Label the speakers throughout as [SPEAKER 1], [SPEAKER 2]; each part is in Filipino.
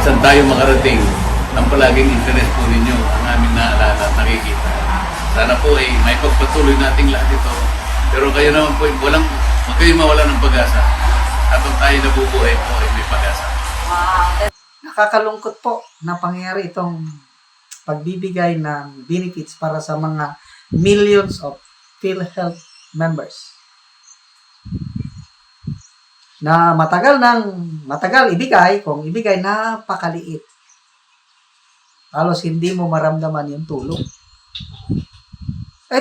[SPEAKER 1] saan tayo makarating, ang palaging interest po ninyo ang aming naalala at nakikita. Sana po ay may pagpatuloy nating lahat ito. Pero kayo naman po, huwag kayo mawala ng pag-asa. Habang tayo nabubuhay po ay may pag-asa.
[SPEAKER 2] Nakakalungkot po na pangyayari itong pagbibigay ng benefits para sa mga millions of PhilHealth members na matagal ibigay, kung ibigay napakaliit. Halos hindi mo maramdaman yung tulong.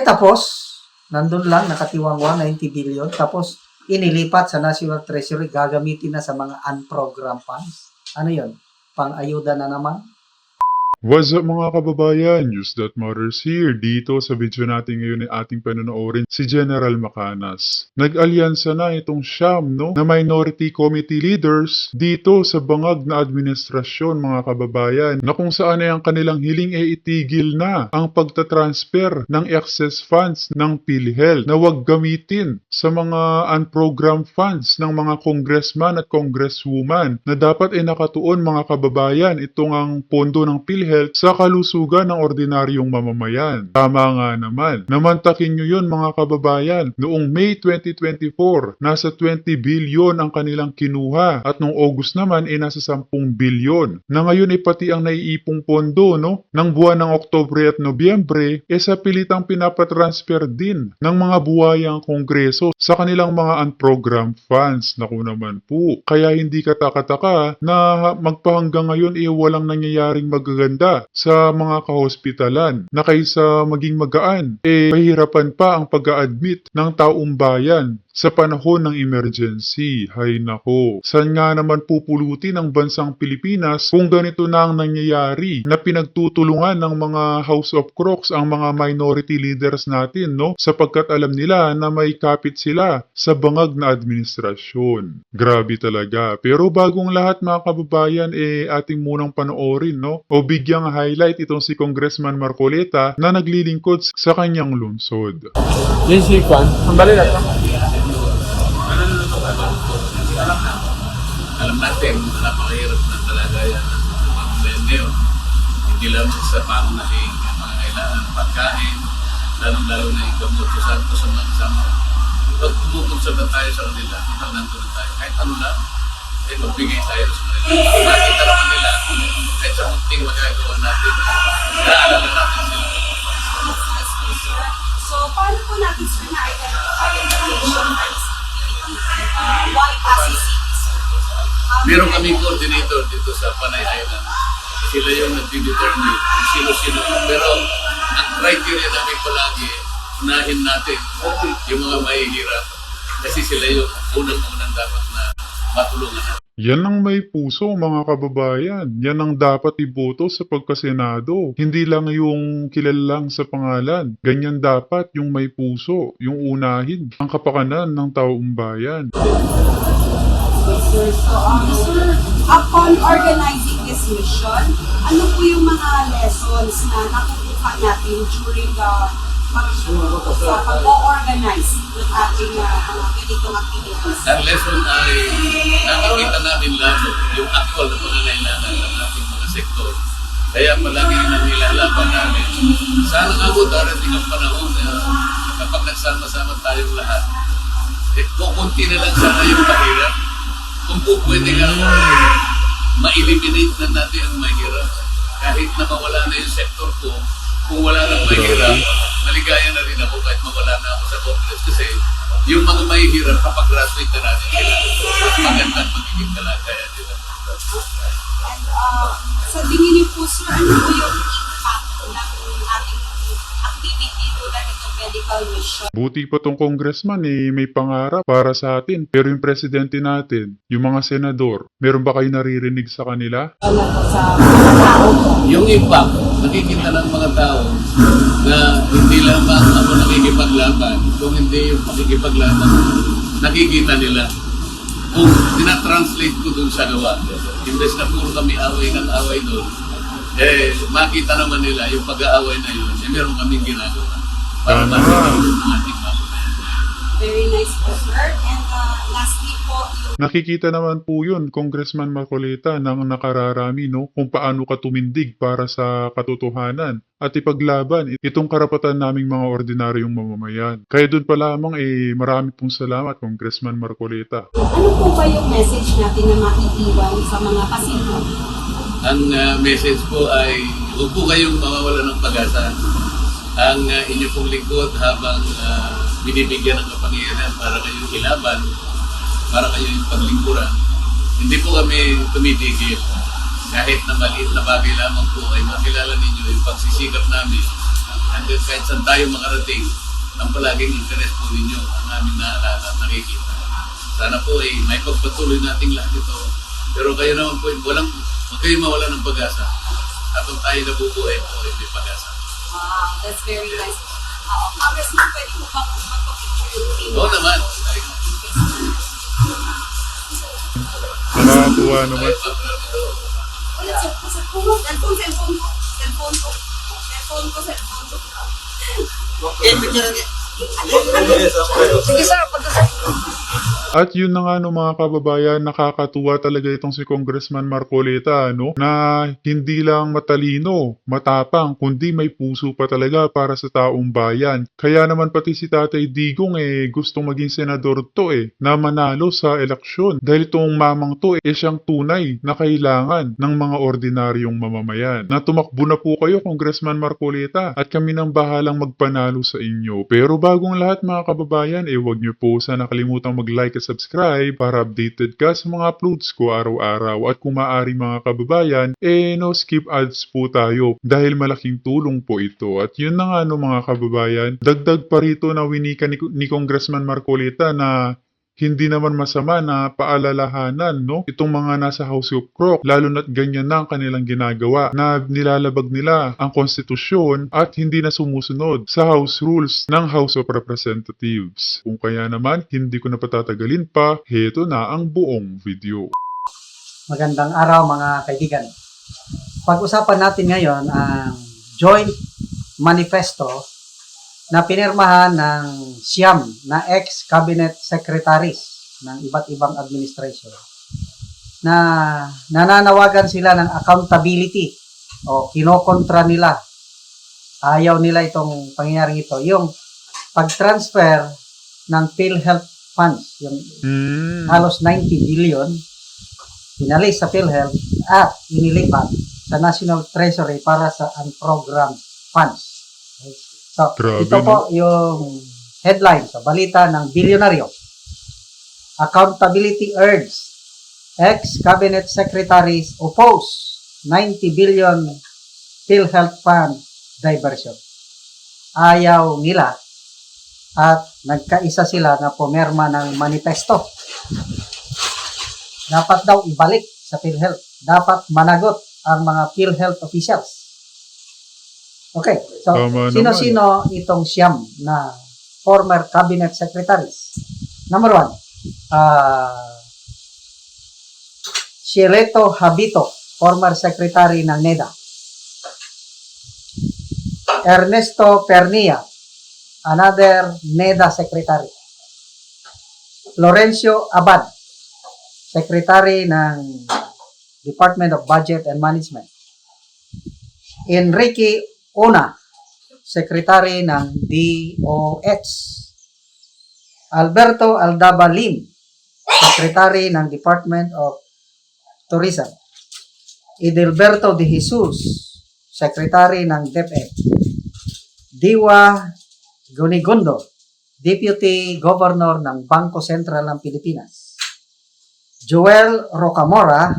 [SPEAKER 2] Tapos, nandun lang, nakatiwang 190 billion, tapos inilipat sa National Treasury, gagamitin na sa mga unprogrammed funds. Ano yun? Pang-ayuda na naman?
[SPEAKER 3] What's up mga kababayan? News That Matters here. Dito sa video natin ngayon ay ating panonoorin si General Macanas. Nag-alyansa na itong Siyam na minority committee leaders dito sa bangag na administrasyon mga kababayan, na kung saan ay ang kanilang hiling ay itigil na ang pagtatransfer ng excess funds ng PhilHealth na huwag gamitin sa mga unprogrammed funds ng mga congressman at congresswoman na dapat ay nakatuon mga kababayan itong ang pondo ng PhilHealth sa kalusugan ng ordinaryong mamamayan. Tama nga naman. Namantakin nyo yun mga kababayan. Noong May 2024, nasa 20 billion ang kanilang kinuha at noong August naman ay nasa 10 billion. Na ngayon ay pati ang naiipong pondo ng buwan ng Oktubre at Nobyembre sa pilitang pinapatransfer din ng mga buhayang kongreso sa kanilang mga unprogrammed funds. Naku naman po. Kaya hindi katakataka na magpahanggang ngayon walang nangyayaring magaganda sa mga kahospitalan na kaysa maging magaan, pahirapan pa ang pag-a-admit ng taong bayan sa panahon ng emergency. Hay nako, saan nga naman pupulutin ang bansang Pilipinas kung ganito na ang nangyayari na pinagtutulungan ng mga House of Crocs ang mga minority leaders natin, sapagkat alam nila na may kapit sila sa bangag na administrasyon. Grabe talaga. Pero bagong lahat mga kababayan, ating munang panoorin, o bigyang highlight itong si Congressman Marcoleta na naglilingkod sa kanyang lungsod.
[SPEAKER 4] Yes, Juan. Sandali lang.
[SPEAKER 1] Alam natin, napakahirap ng kalagayan ng mga mamamayan ngayon. Hindi lamang sa pangunahing mga kailangan ng pagkain, lalong-lalo na yung gamot sa mga pag tumutulsa na tayo sa kanila, ito nandun tayo. Kahit ano lang, magbigay tayo sa kanila. Makita naman nila, kahit sa munting magagawa natin, naalala natin sila.
[SPEAKER 5] So, paano po natin sir na-identify yung condition why PACC?
[SPEAKER 1] Meron kaming coordinator dito sa Panay Island. Sila yung nag-determine kung sino-sino. Pero ang criteria namin palagi, unahin natin yung mga mahihirap kasi sila yung unang-unang dapat na matulungan natin.
[SPEAKER 3] Yan ang may puso mga kababayan. Yan ang dapat iboto sa pagkasenado. Hindi lang yung kilalang sa pangalan. Ganyan dapat yung may puso, yung unahin ang kapakanan ng taong bayan.
[SPEAKER 5] Sir, upon organizing this mission, ano po yung mga lessons na nakukuha natin during the pag-organize ng ating mga ganitong activities?
[SPEAKER 1] Ang lesson ay nakikita namin lalo yung actual na pangangailangan ng ating mga sektor. Kaya palagi nang nilalaban namin. Sana nga po darating ang panahon na kapag nagsama-sama tayong lahat, kukunti na lang sana yung mahirap. Kung po pwede nga ma-eliminate na natin ang mahirap. Kahit na mawala na yung sektor ko, kung wala nang mahirap, maligaya na rin ako kahit mawala na ako sa Congress. Kasi yung mga mahihirap, kapag graduate na natin sila, mas magandang magiging kalagayan nila.
[SPEAKER 5] And sa tingin niyo po sir, ano po yung impact ng ating activity tulad itong medical mission?
[SPEAKER 3] Buti pa tong congressman may pangarap para sa atin. Pero yung presidente natin, yung mga senador, meron ba kayo naririnig sa kanila?
[SPEAKER 5] Sa mga tao po.
[SPEAKER 1] Yung impact, nakikita ng mga tao na hindi lamang ako nakikipaglaban, kung hindi yung makikipaglaban, nakikita nila. Kung tinatranslate ko dun sa gawa, imbes na puro kami away ng away doon, makita naman nila yung pag-aaway na yun, meron kaming ginagawa para matulungan ang ating mamamayan.
[SPEAKER 5] Very nice po sir. And lastly po, yung
[SPEAKER 3] Nakikita naman po yun, Congressman Marcoleta, nang nakararami, no, kung paano ka tumindig para sa katotohanan at ipaglaban itong karapatan naming mga ordinaryong mamamayan. Kaya doon pa lamang, marami pong salamat, Congressman Marcoleta.
[SPEAKER 5] ano po ba yung message natin na maiiwan sa mga pasilyo?
[SPEAKER 1] Ang message po ay huwag po kayong mawawala ng pag-asa. Ang inyo pong lingkod habang binibigyan ng kapangyarihan para kayong ilaban, para kayong paglingkuran. Hindi po kami tumitigil. Kahit na maliit na bagay lamang po ay makilala ninyo yung pagsisikap namin. Hanggang kahit saan tayo makarating, ang palaging interest po ninyo ang aming naalala at nakikita. Sana po ay may pagpatuloy nating lahat ito. Pero kayo naman po, huwag kayo mawala ng pag-asa. Habang tayo nabubuhay po ay may pag-asa.
[SPEAKER 5] Wow, that's very nice. Congressman, pwede mo bang magpapicture yung team?
[SPEAKER 1] Oo naman.
[SPEAKER 3] Nakakatuwa naman.
[SPEAKER 5] Wala, cellphone ko.
[SPEAKER 3] At yun na nga no mga kababayan, nakakatuwa talaga itong si Congressman Marcoleta, no? Na hindi lang matalino, matapang, kundi may puso pa talaga para sa taong bayan. Kaya naman pati si Tatay Digong gustong maging senador to na manalo sa eleksyon. Dahil itong mamang to siyang tunay na kailangan ng mga ordinaryong mamamayan. Na tumakbo na po kayo, Congressman Marcoleta, at kami nang bahalang magpanalo sa inyo. Pero bagong lahat mga kababayan, huwag niyo po sana kalimutang mag-like at subscribe para updated ka sa mga uploads ko araw-araw. At kung maaari mga kababayan, no skip ads po tayo dahil malaking tulong po ito. At yun na nga no mga kababayan, dagdag pa rito na winika ni Congressman Marcoleta na hindi naman masama na paalalahanan itong mga nasa House of Crook, lalo na't ganyan na ang kanilang ginagawa na nilalabag nila ang konstitusyon at hindi na sumusunod sa House rules ng House of Representatives. Kung kaya naman, hindi ko na patatagalin pa, heto na ang buong video.
[SPEAKER 2] Magandang araw mga kaibigan. Pag-usapan natin ngayon ang Joint Manifesto na pinirmahan ng siyam na ex-cabinet secretaries ng iba't ibang administration na nananawagan sila ng accountability o kinokontra nila. Ayaw nila itong pangyayaring ito. Yung pag-transfer ng PhilHealth funds, yung halos 90 billion, pinalis sa PhilHealth at inilipat sa National Treasury para sa unprogrammed funds. Okay. So,
[SPEAKER 3] Grabe,
[SPEAKER 2] ito po yung headline sa balita ng bilyonaryo. Accountability urges ex-cabinet secretaries oppose 90 billion PhilHealth fund diversion. Ayaw nila at nagkaisa sila na pumirma ng manifesto. Dapat daw ibalik sa PhilHealth. Dapat managot ang mga PhilHealth officials. Okay, so
[SPEAKER 3] Tama
[SPEAKER 2] sino-sino itong siyam na former cabinet secretaries? Number 1, Cieleto Habito, former secretary ng NEDA. Ernesto Pernia, another NEDA secretary. Florencio Abad, secretary ng Department of Budget and Management. Enrique Una, secretary ng DOH. Alberto Aldaba Lim, secretary ng Department of Tourism. Edelberto De Jesus, secretary ng DepEd. Diwa Gunigondo, deputy governor ng Bangko Sentral ng Pilipinas. Joel Rocamora,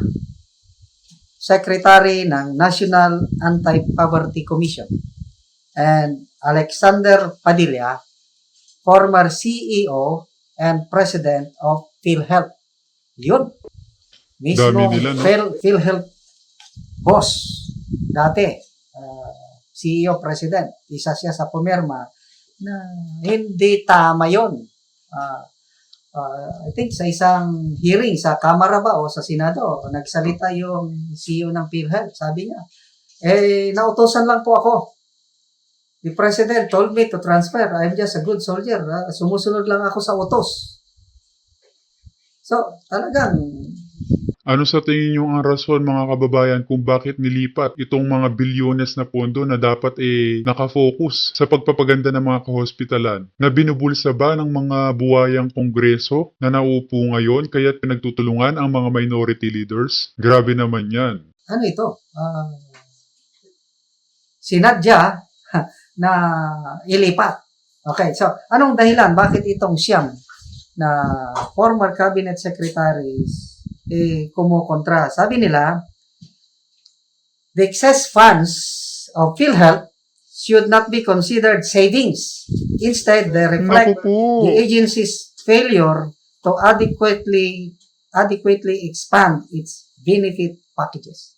[SPEAKER 2] secretary ng National Anti-Poverty Commission. And Alexander Padilla, former CEO and president of PhilHealth. Yun. Mismo
[SPEAKER 3] Dami nila, no?
[SPEAKER 2] PhilHealth boss dati, CEO, president. Isa siya sa pumirma na hindi tama yun. I think sa isang hearing sa Kamara ba o sa Senado, nagsalita yung CEO ng PhilHealth. Sabi niya, nautosan lang po ako. The President told me to transfer. I'm just a good soldier. Sumusunod lang ako sa utos. So, talagang
[SPEAKER 3] Ano sa tingin niyo ang rason mga kababayan kung bakit nilipat itong mga bilyones na pondo na dapat nakafocus sa pagpapaganda ng mga kahospitalan? Na binubulsa ba ng mga buwayang kongreso na naupo ngayon kaya pinagtutulungan ang mga minority leaders? Grabe naman yan.
[SPEAKER 2] ano ito? Sinadya na ilipat. Okay, so anong dahilan? Bakit itong siyam na former cabinet secretaries kumukontra? Sabi nila, the excess funds of PhilHealth should not be considered savings. Instead, they reflect the agency's failure to adequately expand its benefit packages.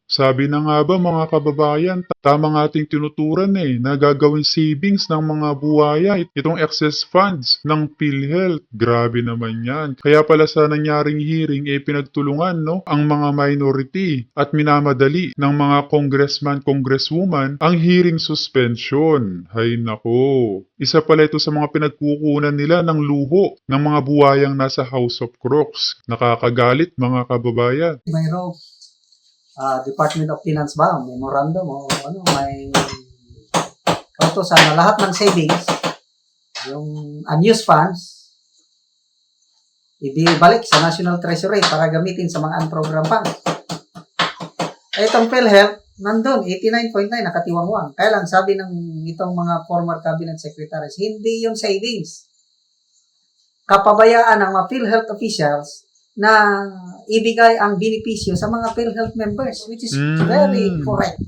[SPEAKER 3] Sabi na nga ba mga kababayan, tama nga ating tinuturan na gagawin savings ng mga buwaya itong excess funds ng PhilHealth. Grabe naman yan. Kaya pala sa nangyaring hearing pinagtulungan ang mga minority at minamadali ng mga congressman, congresswoman ang hearing suspension. Hay nako. Isa pala ito sa mga pinagkukunan nila ng luho ng mga buwayang nasa House of Crooks. Nakakagalit mga kababayan.
[SPEAKER 2] Mayroong Department of Finance ba, memorandum o may kautosan na lahat ng savings, yung unused funds, ibalik sa National Treasury para gamitin sa mga unprogrammed funds. Itong PhilHealth, nandun, 89.9, nakatiwangwang. Kaya lang, sabi ng itong mga former cabinet secretaries, hindi yung savings. Kapabayaan ng mga PhilHealth officials na ibigay ang benepisyo sa mga PhilHealth members, which is very correct.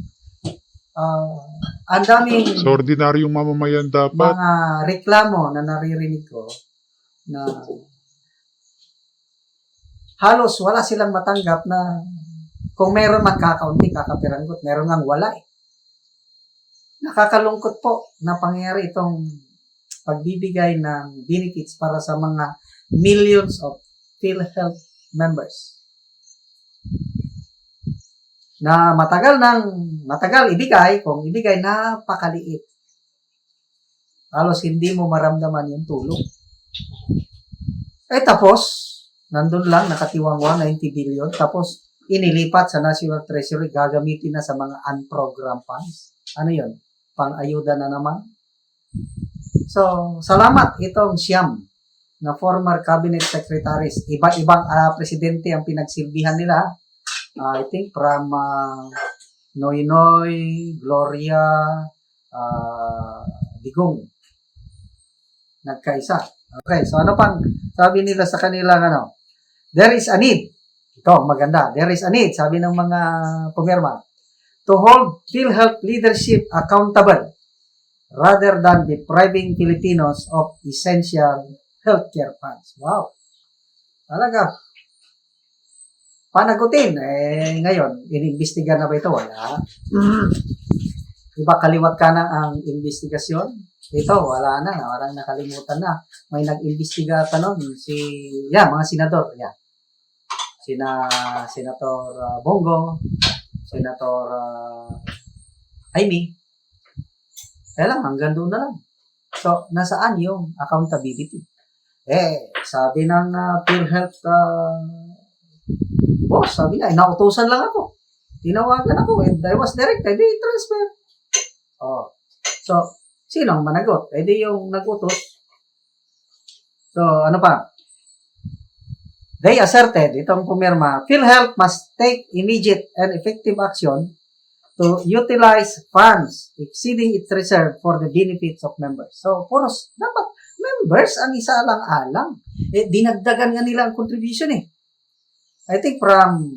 [SPEAKER 2] Ang daming
[SPEAKER 3] Sa ordinaryong mamamayan dapat.
[SPEAKER 2] mga reklamo na naririnig ko na halos wala silang matanggap na kung meron man kakaunti, kakapiranggot, meron ngang wala Nakakalungkot po na pangyayari itong pagbibigay ng benefits para sa mga millions of PhilHealth members na matagal ibigay, kung ibigay napakaliit. Halos hindi mo maramdaman yung tulong. Tapos, nandun lang, nakatiwangwa, 90 billion, tapos inilipat sa National Treasury, gagamitin na sa mga unprogrammed funds. Ano yun? Pang-ayuda na naman. So, salamat itong siyam na former cabinet secretaries. Iba-ibang presidente ang pinagsilbihan nila. I think from Noynoy, Gloria, Digong. Nagkaisa. Okay, so ano pang sabi nila sa kanilang there is a need. Ito, maganda. There is a need, sabi ng mga pumirma, to hold PhilHealth leadership accountable rather than depriving Filipinos of essential healthcare funds. Wow. Talaga. Panagutin. Ngayon, inimbestiga na ba ito? Wala. Iba kaliwat ka na ang investigasyon. Ito, wala na. Parang nakalimutan na. May nag-imbestiga nun. Mga senador. Senator Bongo, Senator Amy. Kaya lang, hanggang doon na lang. So, nasaan yung accountability? Sabi ng PhilHealth boss, sabi niya, nautusan lang ako. Tinawagan ako and I was directed, transfer. So, sino ang managot? Di yung nagutos. So, ano pa? They asserted, itong pumirma, PhilHealth must take immediate and effective action to utilize funds exceeding its reserve for the benefits of members. So, dapat members ang isa lang alang. Dinagdagan nga nila ang contribution I think from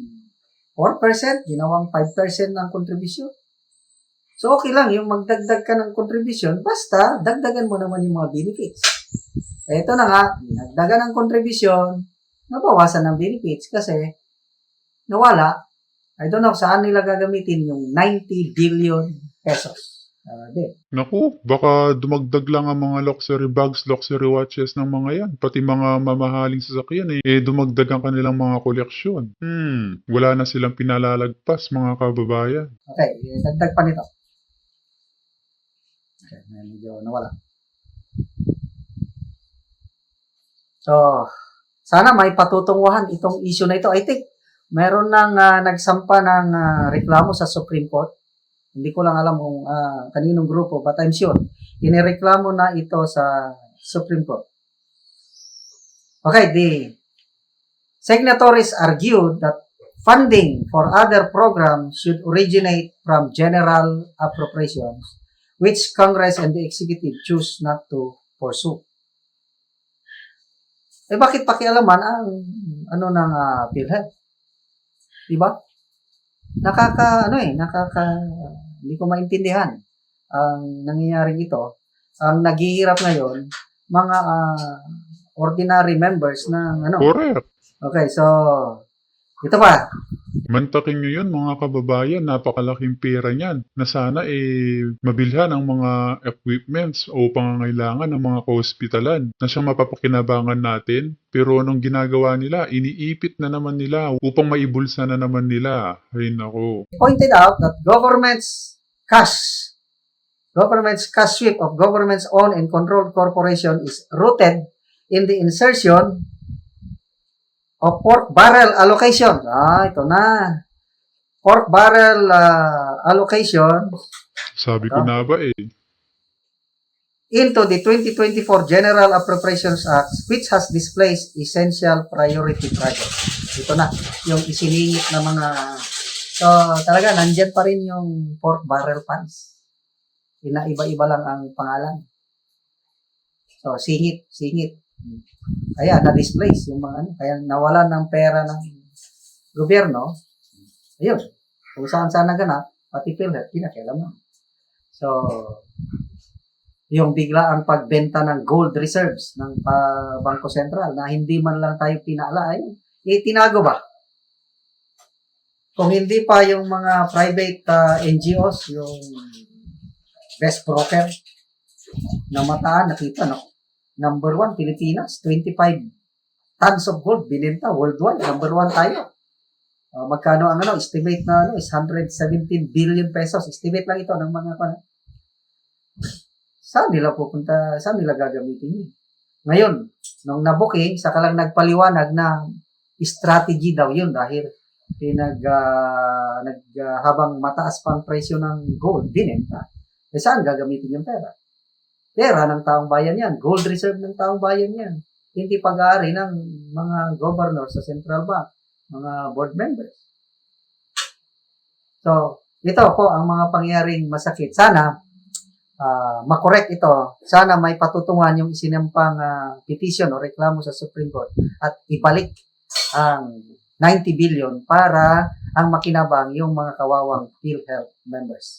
[SPEAKER 2] 4%, ginawang 5% ng contribution. So, okay lang yung magdagdag ka ng contribution, basta dagdagan mo naman yung mga benefits. Ito na nga, dinagdagan ng contribution, nabawasan ng benefits kasi nawala. I don't know saan nila gagamitin yung 90 billion pesos.
[SPEAKER 3] Naku, baka dumagdag lang ang mga luxury bags, luxury watches ng mga yan. Pati mga mamahaling sasakyan dumagdag ang kanilang mga koleksyon. Wala na silang pinalalagpas mga kababayan.
[SPEAKER 2] Okay, dagdag pa nito. Okay, medyo nawala. So, sana may patutunguhan itong issue na ito. I think, meron nang nagsampa ng reklamo sa Supreme Court. Hindi ko lang alam kung kaninong grupo, but I'm sure, inireklamo na ito sa Supreme Court. Okay, the signatories argued that funding for other programs should originate from general appropriations, which Congress and the Executive choose not to pursue. Eh bakit pakialaman ang ng PhilHealth? Diba? Hindi ko maintindihan ang nangyayaring ito. Ang naghihirap ngayon, mga ordinary members ng
[SPEAKER 3] Correct.
[SPEAKER 2] Okay, so, ito pa.
[SPEAKER 3] Mantakin nyo yun mga kababayan, napakalaking pera niyan na sana mabilhan ang mga equipments o pangangailangan ng mga kahospitalan na siyang mapapakinabangan natin. Pero anong ginagawa nila? Iniipit na naman nila upang maibulsa na naman nila. Ay nako.
[SPEAKER 2] Pointed out that government's cash sweep of government's owned and controlled corporation is rooted in the insertion of pork barrel allocation. Ito na. Pork barrel allocation
[SPEAKER 3] Sabi ko na ba
[SPEAKER 2] into the 2024 General Appropriations Act, which has displaced essential priority projects. Ito na, yung isiningit na mga... So, talaga, nandyan pa rin yung pork barrel funds. Iba-iba lang ang pangalan. So, singit. Kaya, na-displace yung mga kaya nawalan ng pera ng gobyerno. Ayun. Kung saan naganap, pati PhilHealth, pinakialaman. So, yung bigla ang pagbenta ng gold reserves ng Bangko Sentral na hindi man lang tayo pinaala, ayun. Tinago ba? Kung hindi pa yung mga private NGOs, yung best broker na mataan, nakita, no? Number 1, Pilipinas, 25 tons of gold binenta worldwide. Number 1 tayo. Magkano ang estimate na is 117 billion pesos. Estimate lang ito ng mga saan nila pupunta, saan nila gagamitin yun. Ngayon, nung nabooking, saka lang nagpaliwanag na strategy daw yun dahil habang mataas pa ang presyo ng gold, binenta. Saan gagamitin yung pera? Pera ng taong bayan yan. Gold reserve ng taong bayan yan. Hindi pag-aari ng mga governor sa central bank, mga board members. So, ito po ang mga pangyayaring masakit. Sana, makorek ito. Sana may patutungan yung isinampang petition o reklamo sa Supreme Court at ibalik ang 90 billion para ang makinabang yung mga kawawang PhilHealth members.